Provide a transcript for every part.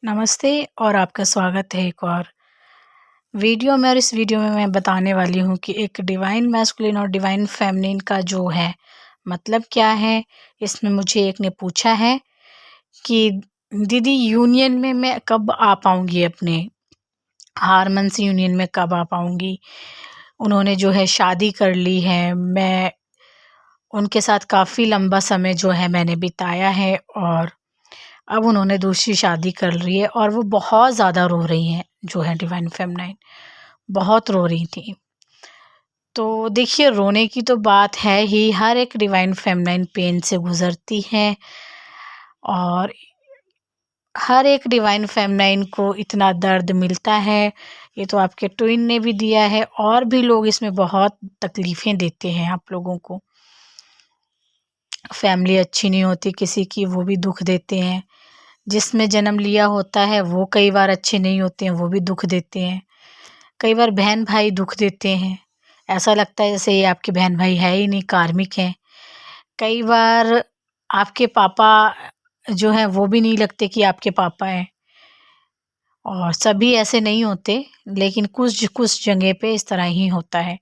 नमस्ते और आपका स्वागत है एक और वीडियो में। और इस वीडियो में मैं बताने वाली हूँ कि एक डिवाइन मैस्कुलिन और डिवाइन फेमिनिन का जो है मतलब क्या है। इसमें मुझे एक ने पूछा है कि दीदी यूनियन में मैं कब आ पाऊँगी, अपने हारमोन्स यूनियन में कब आ पाऊँगी। उन्होंने जो है शादी कर ली है, मैं उनके साथ काफ़ी लंबा समय जो है मैंने बिताया है और अब उन्होंने दूसरी शादी कर ली है और वो बहुत ज़्यादा रो रही हैं, जो है डिवाइन फेमिनाइन बहुत रो रही थी। तो देखिए, रोने की तो बात है ही, हर एक डिवाइन फेमिनाइन पेन से गुज़रती है और हर एक डिवाइन फेमिनाइन को इतना दर्द मिलता है। ये तो आपके ट्विन ने भी दिया है और भी लोग इसमें बहुत तकलीफ़ें देते हैं आप लोगों को। फैमिली अच्छी नहीं होती किसी की, वो भी दुःख देते हैं। जिसमें जन्म लिया होता है वो कई बार अच्छे नहीं होते हैं, वो भी दुःख देते हैं। कई बार बहन-भाई दुःख देते हैं, ऐसा लगता है जैसे ये आपके बहन-भाई है ही नहीं, कार्मिक हैं। कई बार आपके पापा जो हैं वो भी नहीं लगते कि आपके पापा हैं और सभी ऐसे नहीं होते, लेकिन कुछ जगह पे इस तरह ही होता है।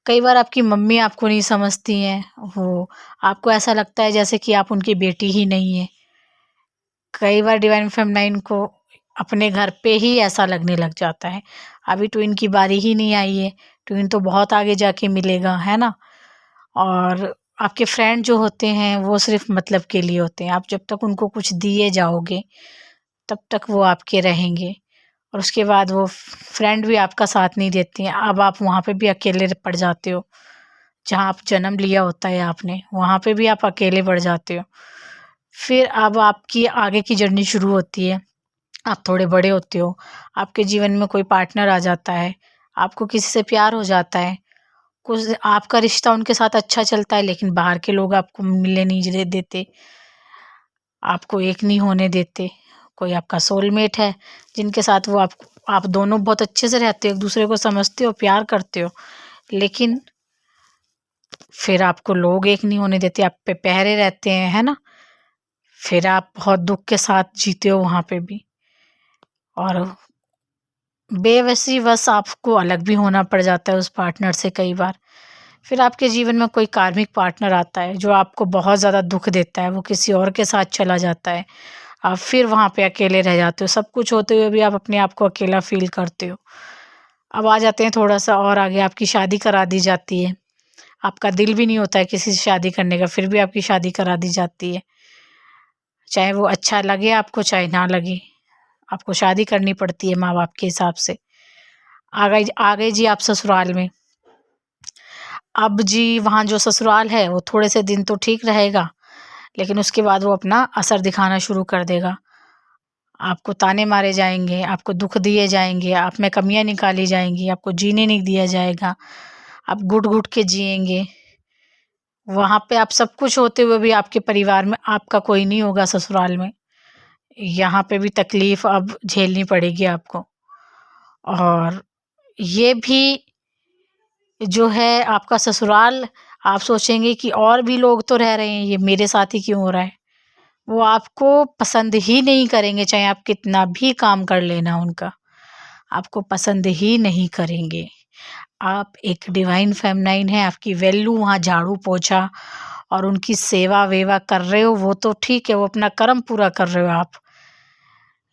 कई बार आपकी मम्मी आपको नहीं समझती हैं, वो आपको ऐसा लगता है जैसे कि आप उनकी बेटी ही नहीं हैं। कई बार डिवाइन फेमिनाइन को अपने घर पे ही ऐसा लगने लग जाता है। अभी ट्विन की बारी ही नहीं आई है, ट्विन तो बहुत आगे जाके मिलेगा, है ना? और आपके फ्रेंड जो होते हैं वो सिर्फ़ मतलब के लिए होते हैं। आप जब तक उनको कुछ दिए जाओगे, तब तक वो आपके रहेंगे और उसके बाद वो फ्रेंड भी आपका साथ नहीं देते हैं। अब आप वहाँ पे भी अकेले पड़ जाते हो, जहाँ आप जन्म लिया होता है आपने, वहाँ पे भी आप अकेले पड़ जाते हो। फिर अब आपकी आगे की जर्नी शुरू होती है। आप थोड़े बड़े होते हो, आपके जीवन में कोई पार्टनर आ जाता है, आपको किसी से प्यार हो जाता है, कुछ आपका रिश्ता उनके साथ अच्छा चलता है, लेकिन बाहर के लोग आपको मिलने नहीं देते, आपको एक नहीं होने देते। कोई आपका सोलमेट है, जिनके साथ वो आप दोनों बहुत अच्छे से रहते हो, एक-दूसरे को समझते हो, प्यार करते हो, लेकिन फिर आपको लोग एक नहीं होने देते, आप पे पहरे रहते हैं, है ना? फिर आप बहुत दुःख के साथ जीते हो वहाँ पे भी और बेवसी-वश आपको अलग भी होना पड़ जाता है उस पार्टनर से कई बार। फिर आपके जीवन में कोई कार्मिक पार्टनर आता है जो आपको बहुत ज़्यादा दुःख देता है, वो किसी और के साथ चला जाता है। आप फिर वहाँ पे अकेले रह जाते हो, सब कुछ होते हुए भी आप अपने आप को अकेला फ़ील करते हो। अब आ जाते हैं थोड़ा-सा और आगे, आपकी शादी करा दी जाती है। आपका दिल भी नहीं होता है किसी से शादी करने का, फिर भी आपकी शादी करा दी जाती है। चाहे वो अच्छा लगे आपको, चाहे ना लगे, आपको शादी करनी पड़ती है माँ-बाप के हिसाब से। आ गए जी आप ससुराल में। अब जी वहाँ जो ससुराल है वो थोड़े से दिन तो ठीक रहेगा, लेकिन उसके बाद वो अपना असर दिखाना शुरू कर देगा। आपको ताने मारे जाएँगे, आपको दुःख दिए जाएँगे, आप में कमियाँ निकाली जाएँगी, आपको जीने नहीं दिया जाएगा, आप घुट-घुट के जिएँगे। वहाँ पे आप सब कुछ होते हुए भी आपके परिवार में आपका कोई नहीं होगा ससुराल में। यहाँ पे भी तकलीफ़ अब झेलनी पड़ेगी आपको और ये भी जो है आपका ससुराल, आप सोचेंगे कि और भी लोग तो रह रहे हैं, ये मेरे साथ ही क्यों हो रहा है? वो आपको पसंद ही नहीं करेंगे, चाहे आप कितना भी काम कर लेना उनका, आपको पसंद ही नहीं करेंगे। आप एक डिवाइन फेमिनाइन हैं, आपकी वैल्यू वहाँ झाड़ू-पोछा और उनकी सेवा-वेवा कर रहे हो, वो तो ठीक है, वो अपना कर्म पूरा कर रहे हो आप।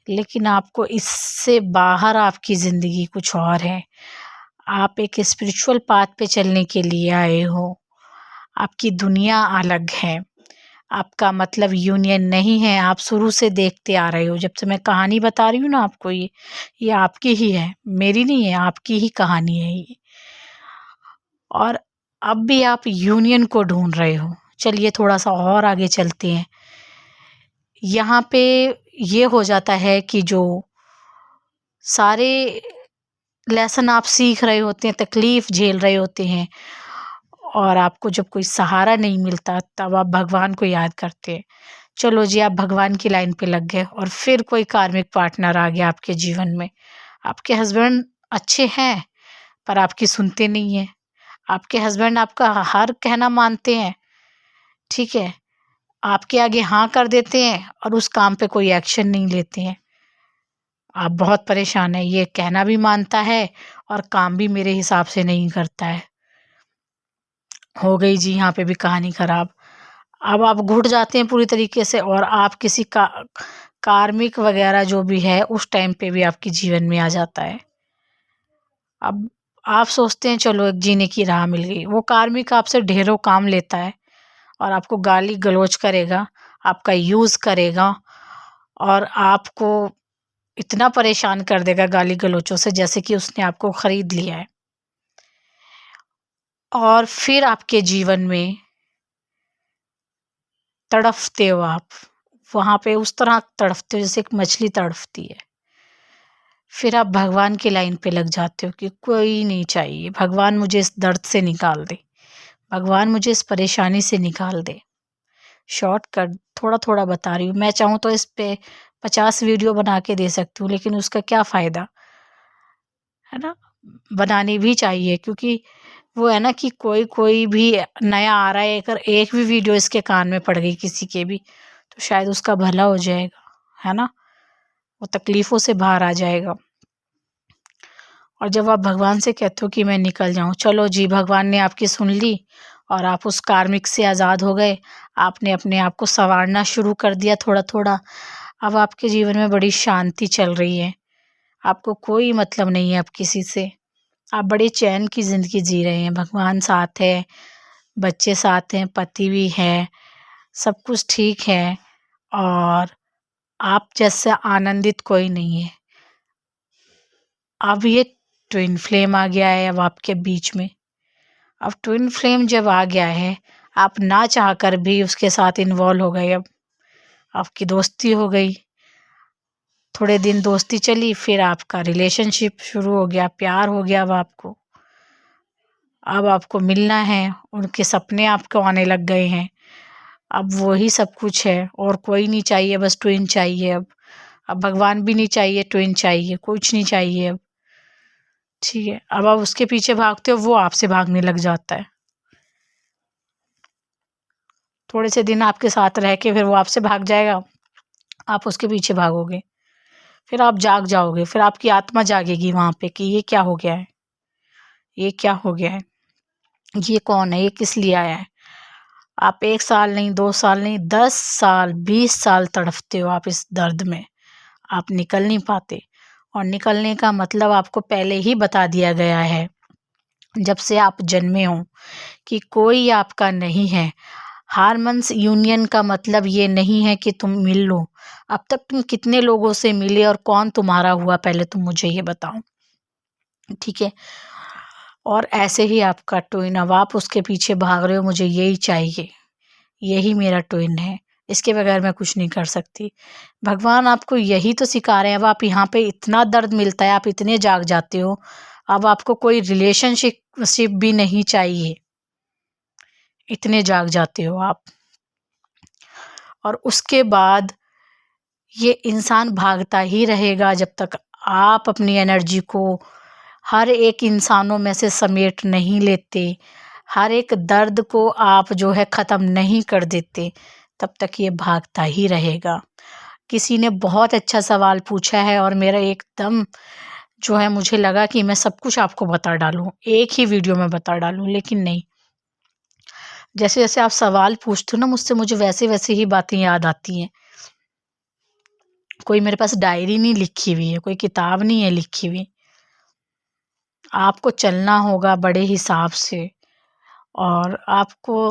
लेकिन आपको इससे बाहर आपकी ज़िंदगी कुछ और है। आप एक स्पिरिचुअल पाथ पे चलने के लिए आए हो। आपकी दुनिया अलग है। आपका मतलब यूनियन नहीं है, आप शुरू से देखते आ रहे हो। जब से मैं कहानी बता रही हूँ ना आपको, ये आपकी ही है, मेरी नहीं है, आपकी ही कहानी है ये। और अब भी आप यूनियन को ढूँढ रहे हो। चलिए थोड़ा-सा और आगे चलते हैं। यहाँ पे ये हो जाता है कि जो सारे लेसन आप सीख रहे होते हैं, तकलीफ़ झेल रहे होते हैं और आपको जब कोई सहारा नहीं मिलता, तब आप भगवान को याद करते हैं। चलो जी, आप भगवान की लाइन पे लग गए और फिर कोई कार्मिक पार्टनर आ गया आपके जीवन में। आपके हस्बैंड अच्छे हैं, पर आपकी सुनते नहीं हैं। आपके हस्बैंड आपका हर कहना मानते हैं, ठीक है? आपके आगे हाँ कर देते हैं और उस काम पे कोई एक्शन नहीं लेते हैं। आप बहुत परेशान हैं, ये कहना भी मानता है और काम भी मेरे हिसाब से नहीं करता है। हो गई जी यहाँ पे भी कहानी खराब। अब आप घुट जाते हैं पूरी तरीके से और आप किसी का कार्मिक वगैरह जो भी है उस टाइम पे भी आपके जीवन में आ जाता है। अब आप सोचते हैं चलो एक जीने की राह मिल गई, वो कार्मिक आपसे ढेरों काम लेता है और आपको गाली गलौज करेगा, आपका यूज़ करेगा और आपको इतना परेशान कर देगा गाली गलौचों से जैसे कि उसने आपको खरीद लिया है। और फिर आपके जीवन में तड़फते हो आप, वहाँ पे उस तरह तड़फते हो जैसे एक मछली तड़फती है। फिर आप भगवान की लाइन पे लग जाते हो कि कोई नहीं चाहिए, भगवान मुझे इस दर्द से निकाल दे, भगवान मुझे इस परेशानी से निकाल दे। शॉर्टकट थोड़ा-थोड़ा बता रही हूँ, मैं चाहूँ तो इस पे 50 वीडियो बना के दे सकती हूँ, लेकिन उसका क्या फ़ायदा, है ना? बनानी भी चाहिए क्योंकि वो है ना कि कोई भी नया आ रहा है, अगर एक भी वीडियो इसके कान में पड़ गई किसी के भी, तो शायद उसका भला हो जाएगा, है ना? वो तकलीफ़ों से बाहर आ जाएगा। और जब आप भगवान से कहते हो कि मैं निकल जाऊँ, चलो जी भगवान ने आपकी सुन ली और आप उस कार्मिक से आज़ाद हो गए। आपने अपने आप को सँवारना शुरू कर दिया थोड़ा-थोड़ा। अब आपके जीवन में बड़ी शांति चल रही है। आपको कोई मतलब नहीं है अब किसी से। आप बड़े चैन की ज़िंदगी जी रहे हैं, भगवान साथ है, बच्चे साथ हैं, पति भी है, सब कुछ ठीक है और आप जैसा आनंदित कोई नहीं है। अब ये ट्विन फ्लेम आ गया है अब आपके बीच में। अब ट्विन फ्लेम जब आ गया है, आप ना चाहकर भी उसके साथ इन्वॉल्व हो गए अब। आपकी दोस्ती हो गई, थोड़े दिन दोस्ती चली, फिर आपका रिलेशनशिप शुरू हो गया, प्यार हो गया अब आपको। अब आपको मिलना है, उनके सपने आपको आने लग गए हैं। अब वही सब कुछ है और कोई नहीं चाहिए, बस ट्विन चाहिए अब। अब भगवान भी नहीं चाहिए, ट्विन चाहिए, कुछ नहीं चाहिए अब। ठीक है, अब आप उसके पीछे भागते हो, वो आपसे भागने लग जाता है। थोड़े से दिन आपके साथ रह के फिर वो आपसे भाग जाएगा, आप उसके पीछे भागोगे। फिर आप जाग जाओगे, फिर आपकी आत्मा जागेगी वहाँ पे कि ये क्या हो गया है? ये क्या हो गया है? ये कौन है? ये किस लिए आया है? आप 1 साल नहीं, 2 साल नहीं, 10 साल, 20 साल तड़फते हो आप इस दर्द में। आप निकल नहीं पाते और निकलने का मतलब आपको पहले ही बता दिया गया है, जब से आप जन्मे हो कि कोई आपका नहीं है। हार्मोन्स यूनियन का मतलब ये नहीं है कि तुम मिल लो। अब तक तुम कितने लोगों से मिले और कौन तुम्हारा हुआ पहले तुम मुझे ये बताओ, ठीक है? और ऐसे ही आपका ट्विन अब आप उसके पीछे भाग रहे हो, मुझे यही चाहिए, यही मेरा ट्विन है, इसके बगैर मैं कुछ नहीं कर सकती। भगवान आपको यही तो सिखा रहे हैं, अब आप यहाँ पे इतना दर्द मिलता है, आप इतने जाग जाते हो, अब आपको कोई रिलेशनशिप भी नहीं चाहिए, इतने जाग जाते हो आप। और उसके बाद ये इंसान भागता ही रहेगा जब तक आप अपनी एनर्जी को हर एक इंसानों में से समेट नहीं लेते, हर एक दर्द को आप जो है ख़त्म नहीं कर देते, तब तक ये भागता ही रहेगा। किसी ने बहुत अच्छा सवाल पूछा है और मेरा एकदम जो है मुझे लगा कि मैं सब कुछ आपको बता डालूँ, एक ही वीडियो में बता डालूँ, लेकिन नहीं। जैसे-जैसे आप सवाल पूछते हो ना मुझसे, मुझे वैसे-वैसे ही बातें याद आती हैं। कोई मेरे पास डायरी नहीं लिखी हुई है, कोई किताब नहीं है लिखी हुई। आपको चलना होगा बड़े हिसाब से और आपको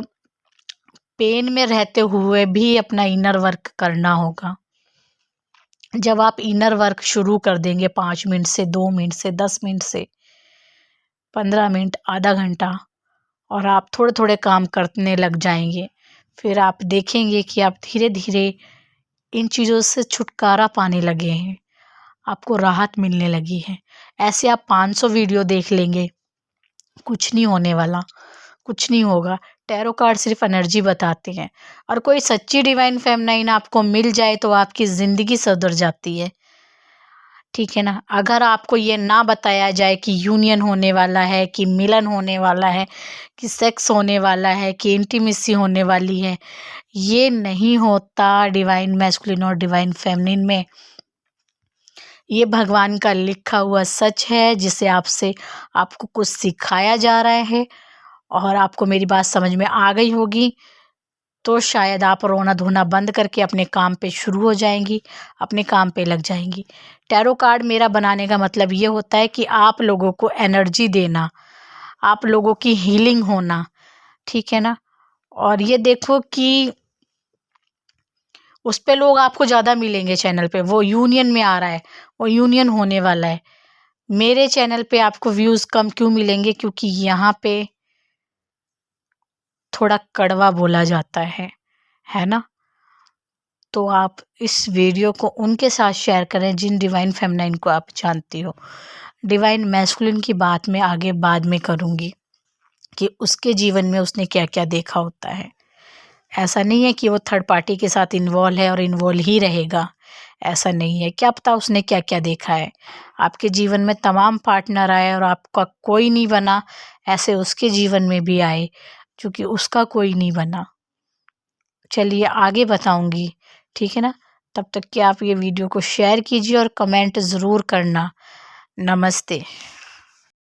पेन में रहते हुए भी अपना इनर वर्क करना होगा। जब आप इनर वर्क शुरू कर देंगे 5 मिनट से, 2 मिनट से, 10 मिनट से, 15 मिनट, आधा घंटा और आप थोड़े-थोड़े काम करने लग जाएँगे। फिर आप देखेंगे कि आप धीरे-धीरे इन चीज़ों से छुटकारा पाने लगे हैं, आपको राहत मिलने लगी है। ऐसे आप 500 वीडियो देख लेंगे, कुछ नहीं होने वाला, कुछ नहीं होगा। टैरो कार्ड सिर्फ़ एनर्जी बताते हैं और कोई सच्ची डिवाइन फेमिनाइन आपको मिल जाए तो आपकी ज़िंदगी सुधर जाती है, ठीक है ना? अगर आपको ये ना बताया जाए कि यूनियन होने वाला है, कि मिलन होने वाला है, कि सेक्स होने वाला है, कि इंटीमेसी होने वाली है, ये नहीं होता डिवाइन मैस्कुलिन और डिवाइन फेमिनिन में। ये भगवान का लिखा हुआ सच है, जिसे आपको कुछ सिखाया जा रहा है और आपको मेरी बात समझ में आ गई होगी, तो शायद आप रोना धोना बंद करके अपने काम पे शुरू हो जाएंगी, अपने काम पे लग जाएंगी। टैरो कार्ड मेरा बनाने का मतलब ये होता है कि आप लोगों को एनर्जी देना, आप लोगों की हीलिंग होना, ठीक है ना। और ये देखो कि उस पे लोग आपको ज़्यादा मिलेंगे चैनल पे, वो यूनियन में आ रहा है, वो यूनियन होने वाला है। मेरे चैनल पे आपको व्यूज़ कम क्यों मिलेंगे? क्योंकि यहाँ पे थोड़ा कड़वा बोला जाता है ना। तो आप इस वीडियो को उनके साथ शेयर करें जिन डिवाइन फेमिनाइन को आप जानती हो। डिवाइन मैस्कुलिन की बात मैं आगे बाद में करूँगी कि उसके जीवन में उसने क्या क्या देखा होता है। ऐसा नहीं है कि वो थर्ड पार्टी के साथ इन्वॉल्व है और इन्वॉल्व ही रहेगा, ऐसा नहीं है। क्या पता उसने क्या क्या देखा है। आपके जीवन में तमाम पार्टनर आए और आपका कोई नहीं बना, ऐसे उसके जीवन में भी आए क्योंकि उसका कोई नहीं बना। चलिए आगे बताऊंगी, ठीक है ना। तब तक कि आप ये वीडियो को शेयर कीजिए और कमेंट ज़रूर करना। नमस्ते।